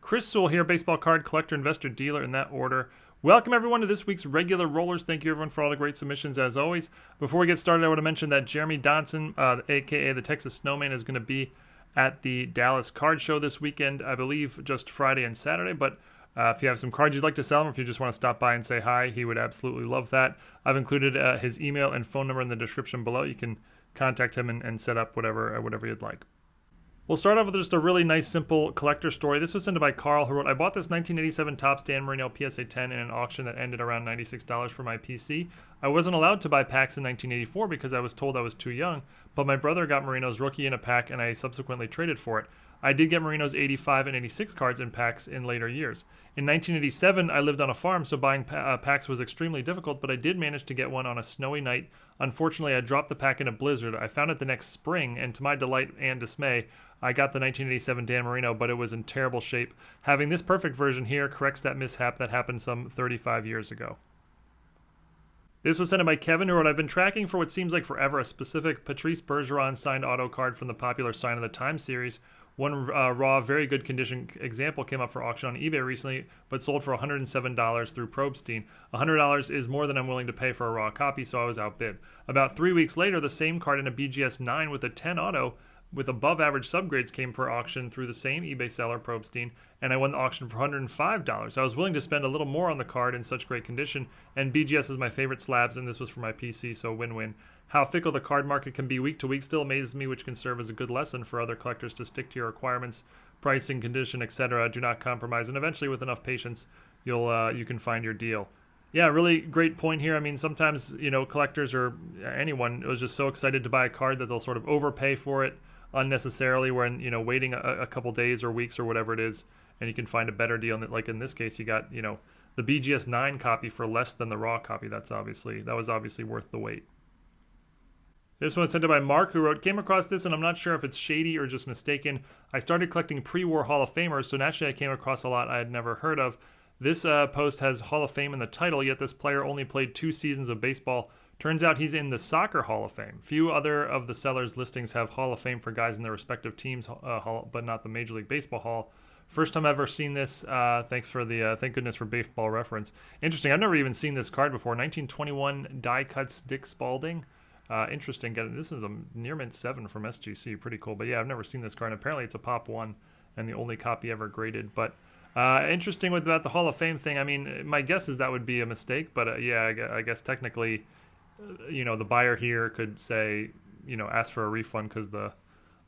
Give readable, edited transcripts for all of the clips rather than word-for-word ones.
Chris Sewell here, baseball card collector, investor, dealer in that order. Welcome everyone to this week's regular rollers. Thank you everyone for all the great submissions as always. Before we get started, I want to mention that Jeremy Donson, aka the Texas Snowman, is going to be at the Dallas Card Show this weekend. I believe just Friday and Saturday, but if you have some cards you'd like to sell him, or if you just want to stop by and say hi, he would absolutely love that. I've included his email and phone number in the description below. You can contact him and set up whatever you'd like. We'll start off with just a really nice, simple collector story. This was sent by Carl, who wrote, I bought this 1987 Topps Dan Marino PSA 10 in an auction that ended around $96 for my PC. I wasn't allowed to buy packs in 1984 because I was told I was too young, but my brother got Marino's rookie in a pack and I subsequently traded for it. I did get Marino's 85 and 86 cards in packs in later years. In 1987, I lived on a farm, so buying packs was extremely difficult, but I did manage to get one on a snowy night. Unfortunately, I dropped the pack in a blizzard. I found it the next spring, and to my delight and dismay, I got the 1987 Dan Marino, but it was in terrible shape. Having this perfect version here corrects that mishap that happened some 35 years ago. This was sent in by Kevin, who wrote, I've been tracking for what seems like forever a specific Patrice Bergeron signed auto card from the popular Sign of the Time series. One raw, very good condition example came up for auction on eBay recently, but sold for $107 through Probstein. $100 is more than I'm willing to pay for a raw copy, so I was outbid. About 3 weeks later, the same card in a BGS 9 with a 10 auto with above average subgrades came for auction through the same eBay seller, Probstein, and I won the auction for $105. I was willing to spend a little more on the card in such great condition, and BGS is my favorite slabs, and this was for my PC, so win-win. How fickle the card market can be week to week still amazes me, which can serve as a good lesson for other collectors to stick to your requirements, pricing, condition, etc. Do not compromise, and eventually with enough patience, you can find your deal. Yeah, really great point here. I mean, sometimes, collectors or anyone was just so excited to buy a card that they'll sort of overpay for it unnecessarily when, waiting a couple days or weeks or whatever it is, and you can find a better deal. Like in this case, you got, the BGS 9 copy for less than the raw copy. That was obviously worth the wait. This one was sent in by Mark, who wrote, came across this and I'm not sure if it's shady or just mistaken. I started collecting pre-war Hall of Famers, so naturally I came across a lot I had never heard of. This post has Hall of Fame in the title, yet this player only played 2 seasons of baseball. Turns out he's in the Soccer Hall of Fame. Few other of the seller's listings have Hall of Fame for guys in their respective teams, but not the Major League Baseball Hall. First time I've ever seen this. Thank goodness for Baseball Reference. Interesting. I've never even seen this card before. 1921 die cuts Dick Spalding. Interesting. This is a near mint 7 from SGC. Pretty cool. But yeah, I've never seen this card. Apparently it's a Pop 1 and the only copy ever graded. But interesting about the Hall of Fame thing. I mean, my guess is that would be a mistake. But yeah, I guess technically, the buyer here could say, ask for a refund because the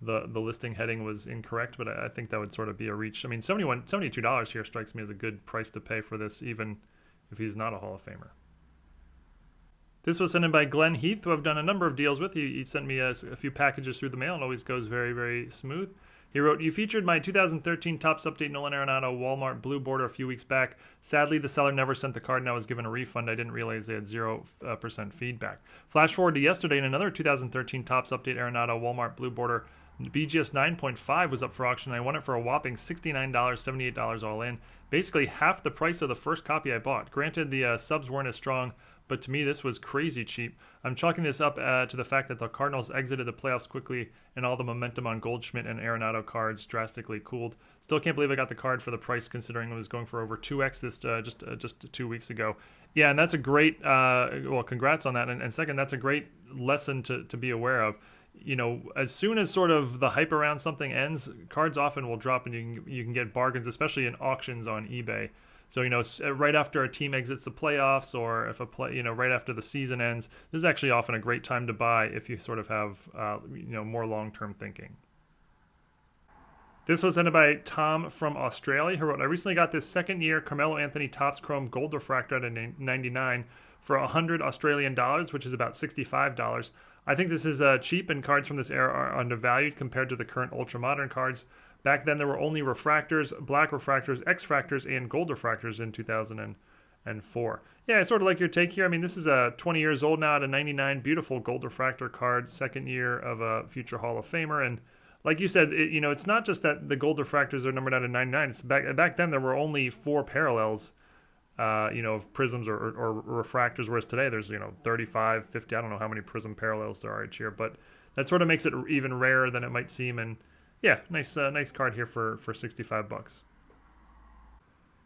listing heading was incorrect. But I think that would sort of be a reach. I mean, $72 here strikes me as a good price to pay for this, even if he's not a Hall of Famer. This was sent in by Glenn Heath, who I've done a number of deals with. He sent me a few packages through the mail and always goes very, very smooth. He wrote, you featured my 2013 Topps Update Nolan Arenado Walmart Blue Border a few weeks back. Sadly, the seller never sent the card and I was given a refund. I didn't realize they had 0% feedback. Flash forward to yesterday, and another 2013 Topps Update Arenado Walmart Blue Border BGS 9.5 was up for auction. I won it for a whopping $69, $78 all in. Basically half the price of the first copy I bought. Granted, the subs weren't as strong, but to me this was crazy cheap. I'm chalking this up to the fact that the Cardinals exited the playoffs quickly and all the momentum on Goldschmidt and Arenado cards drastically cooled. Still can't believe I got the card for the price considering it was going for over 2x this just 2 weeks ago. Yeah, and that's a great, congrats on that. And second, that's a great lesson to be aware of. As soon as sort of the hype around something ends, cards often will drop and you can get bargains, especially in auctions on eBay. So, right after a team exits the playoffs or if right after the season ends, this is actually often a great time to buy if you sort of have, more long-term thinking. This was sent by Tom from Australia, who wrote, I recently got this second-year Carmelo Anthony Topps Chrome Gold Refractor at a 99 for 100 Australian dollars, which is about $65. I think this is cheap, and cards from this era are undervalued compared to the current ultra-modern cards. Back then, there were only refractors, black refractors, X-fractors, and gold refractors in 2004. Yeah, I sort of like your take here. I mean, this is 20 years old now at a 99, beautiful gold refractor card, second year of a future Hall of Famer. And like you said, it's not just that the gold refractors are numbered out of 99. It's back then, there were only 4 parallels of prisms or refractors, whereas today there's, 35, 50, I don't know how many prism parallels there are each year, but that sort of makes it even rarer than it might seem. And yeah, nice card here for $65.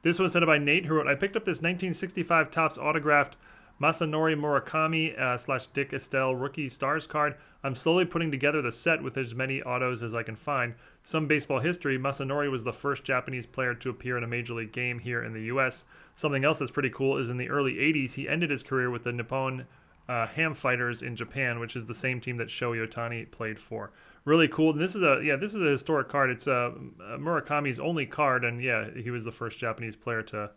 This was sent by Nate, who wrote, I picked up this 1965 Topps autographed Masanori Murakami slash Dick Estelle rookie stars card. I'm slowly putting together the set with as many autos as I can find. Some baseball history, Masanori was the first Japanese player to appear in a major league game here in the U.S. Something else that's pretty cool is in the early 80s, he ended his career with the Nippon Ham Fighters in Japan, which is the same team that Shohei Ohtani played for. Really cool. And this is a historic card. It's Murakami's only card, and yeah, he was the first Japanese player to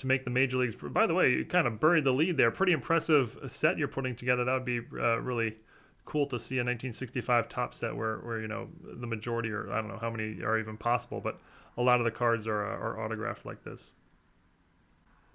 make the major leagues. By the way, you kind of buried the lead there. Pretty impressive set you're putting together. That would be really cool to see a 1965 top set where the majority, or I don't know how many are even possible, but a lot of the cards are autographed like this.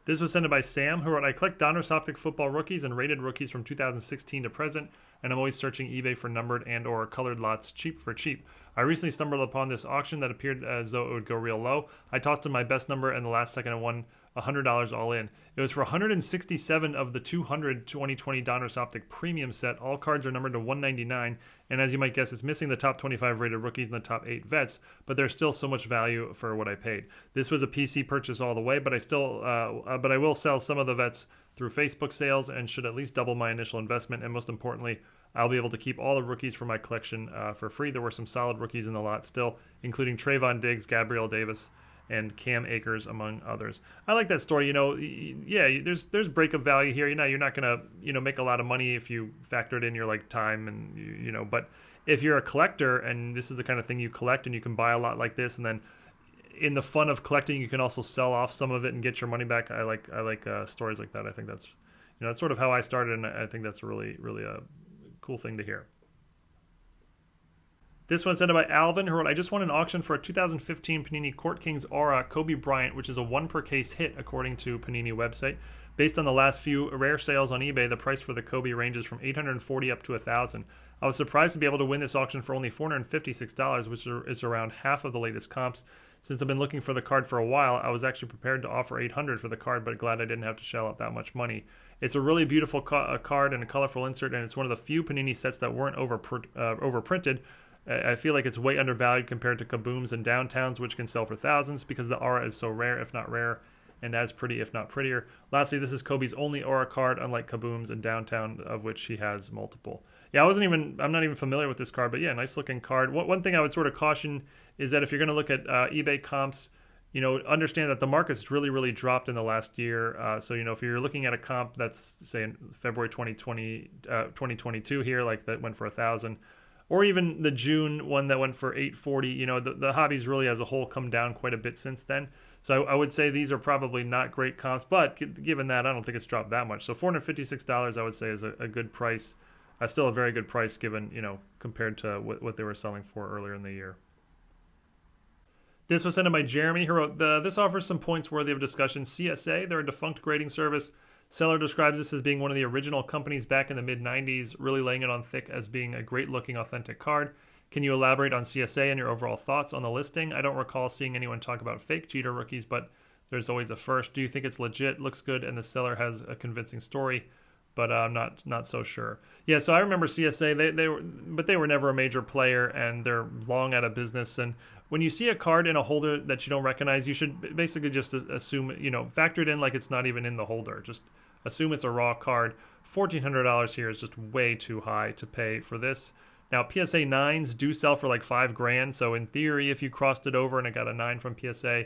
This was sent by Sam, who wrote, I collect Donruss Optic football rookies and rated rookies from 2016 to present, and I'm always searching eBay for numbered and or colored lots cheap for cheap. I recently stumbled upon this auction that appeared as though it would go real low. I tossed in my best number, and the last second I won $100 all in. It was for 167 of the 200 2020 Donruss Optic premium set. All cards are numbered to 199, and as you might guess, it's missing the top 25 rated rookies and the top 8 vets, but there's still so much value for what I paid. This was a PC purchase all the way, but I will sell some of the vets through Facebook sales and should at least double my initial investment, and most importantly, I'll be able to keep all the rookies for my collection for free. There were some solid rookies in the lot still, including Trayvon Diggs, Gabriel Davis, and Cam Akers, among others. I like that story. There's breakup value here. You're not gonna make a lot of money if you factor it in your time and But if you're a collector and this is the kind of thing you collect and you can buy a lot like this, and then in the fun of collecting, you can also sell off some of it and get your money back. I like stories like that. I think that's that's sort of how I started, and I think that's really a cool thing to hear. This one's sent by Alvin, who wrote, I just won an auction for a 2015 Panini Court Kings Aura Kobe Bryant, which is a 1 per case hit, according to Panini website. Based on the last few rare sales on eBay, the price for the Kobe ranges from $840 up to $1,000. I was surprised to be able to win this auction for only $456, which is around half of the latest comps. Since I've been looking for the card for a while, I was actually prepared to offer $800 for the card, but glad I didn't have to shell out that much money. It's a really beautiful card and a colorful insert, and it's one of the few Panini sets that weren't overprinted. I feel like it's way undervalued compared to Kabooms and Downtowns, which can sell for thousands because the Aura is so rare, if not rare, and as pretty, if not prettier. Lastly, this is Kobe's only Aura card, unlike Kabooms and Downtown, of which he has multiple. Yeah, I'm not even familiar with this card, but yeah, nice looking card. One thing I would sort of caution is that if you're going to look at eBay comps, understand that the market's really dropped in the last year. So, if you're looking at a comp that's, say, in February 2022 here, like that went for $1,000, or even the June one that went for $840, the hobby's really as a whole come down quite a bit since then. So I would say these are probably not great comps, but given that, I don't think it's dropped that much. So $456 I would say is a good price. Still a very good price given, compared to what they were selling for earlier in the year. This was sent in by Jeremy, who wrote, this offers some points worthy of discussion. CSA, they're a defunct grading service. Seller describes this as being one of the original companies back in the mid-90s, really laying it on thick as being a great-looking, authentic card. Can you elaborate on CSA and your overall thoughts on the listing? I don't recall seeing anyone talk about fake Jeter rookies, but there's always a first. Do you think it's legit, looks good, and the seller has a convincing story? But I'm not so sure. Yeah, so I remember CSA. They were never a major player, and they're long out of business. And when you see a card in a holder that you don't recognize, you should basically just assume, factor it in like it's not even in the holder. Just assume it's a raw card. $1,400 here is just way too high to pay for this. Now, PSA 9s do sell for like $5,000. So in theory, if you crossed it over and it got a 9 from PSA,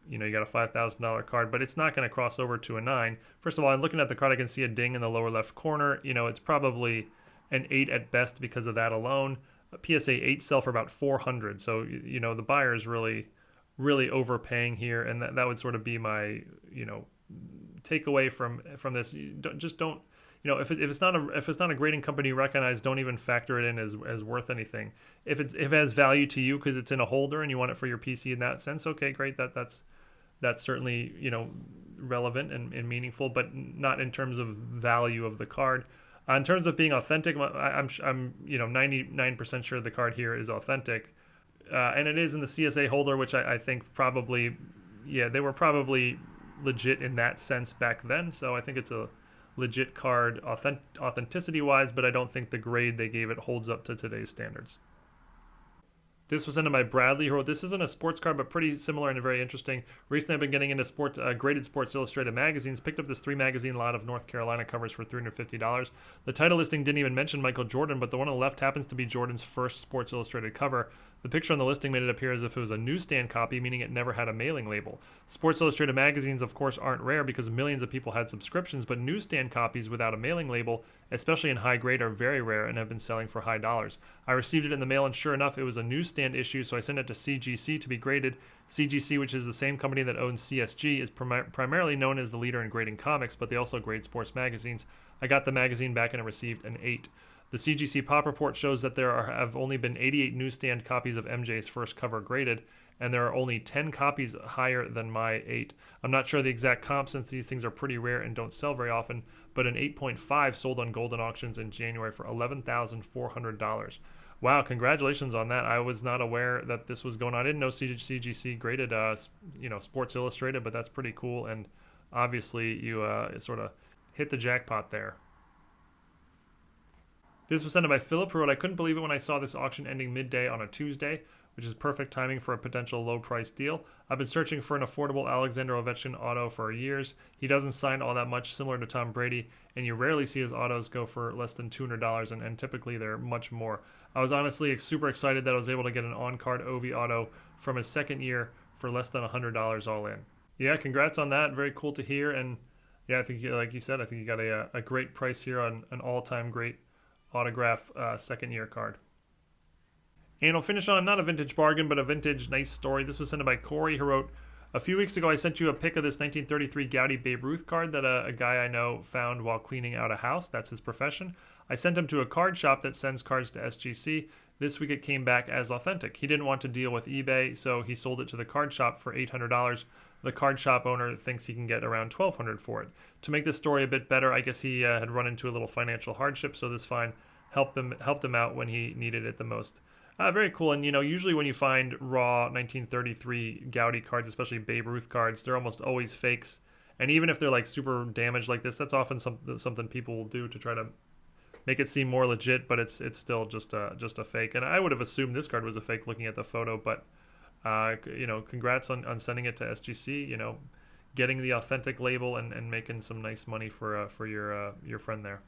you got a $5,000 card, but it's not going to cross over to a 9. First of all, I'm looking at the card, I can see a ding in the lower left corner. It's probably an 8 at best because of that alone. PSA 8 sell for about $400. So, the buyer is really overpaying here. And that would sort of be my, takeaway from this. Don't if it's not a grading company you recognize, don't even factor it in as worth anything. If it has value to you because it's in a holder and you want it for your PC in that sense, okay, great. That's certainly relevant and meaningful, but not in terms of value of the card. In terms of being authentic, I'm 99% sure the card here is authentic, and it is in the CSA holder, which I think probably, they were probably legit in that sense back then. So I think it's a legit card authenticity wise, but I don't think the grade they gave it holds up to today's standards. This was sent in by Bradley, who wrote, "This isn't a sports card, but pretty similar and very interesting. Recently, I've been getting into graded Sports Illustrated magazines. Picked up this 3-magazine lot of North Carolina covers for $350. The title listing didn't even mention Michael Jordan, but the one on the left happens to be Jordan's first Sports Illustrated cover. The picture on the listing made it appear as if it was a newsstand copy, meaning it never had a mailing label. Sports Illustrated magazines, of course, aren't rare because millions of people had subscriptions, but newsstand copies without a mailing label, especially in high grade, are very rare and have been selling for high dollars. I received it in the mail, and sure enough, it was a newsstand issue, so I sent it to CGC to be graded. CGC, which is the same company that owns CSG, is primarily known as the leader in grading comics, but they also grade sports magazines. I got the magazine back and it received an 8. The CGC Pop Report shows that there have only been 88 newsstand copies of MJ's first cover graded, and there are only 10 copies higher than my 8. I'm not sure the exact comp since these things are pretty rare and don't sell very often, but an 8.5 sold on Goldin auctions in January for $11,400. Wow, congratulations on that. I was not aware that this was going on. I didn't know CGC graded Sports Illustrated, but that's pretty cool, and obviously you sort of hit the jackpot there. This was sent in by Philip, who wrote, "I couldn't believe it when I saw this auction ending midday on a Tuesday, which is perfect timing for a potential low-price deal. I've been searching for an affordable Alexander Ovechkin auto for years. He doesn't sign all that much, similar to Tom Brady, and you rarely see his autos go for less than $200, and typically they're much more. I was honestly super excited that I was able to get an on-card Ovi auto from his second year for less than $100 all in." Yeah, congrats on that. Very cool to hear, and yeah, I think, like you said, I think you got a great price here on an all-time great autograph second-year card. And I'll finish on not a vintage bargain, but a vintage nice story. This was sent in by Corey, who wrote, "A few weeks ago, I sent you a pic of this 1933 Gaudy Babe Ruth card that a guy I know found while cleaning out a house. That's his profession. I sent him to a card shop that sends cards to SGC. This week it came back as authentic. He didn't want to deal with eBay, so he sold it to the card shop for $800. The card shop owner thinks he can get around $1,200 for it. To make this story a bit better, I guess he had run into a little financial hardship, so this find helped him out when he needed it the most." Very cool. And, usually when you find raw 1933 Gaudy cards, especially Babe Ruth cards, they're almost always fakes. And even if they're like super damaged like this, that's often something people will do to try to make it seem more legit, but it's still just a fake. And I would have assumed this card was a fake looking at the photo, but congrats on sending it to SGC, getting the authentic label and making some nice money for your friend there.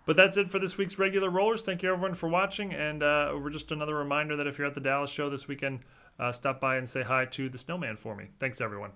But that's it for this week's regular rollers. Thank you everyone for watching, and we're just another reminder that if you're at the Dallas show this weekend, stop by and say hi to the snowman for me. Thanks everyone.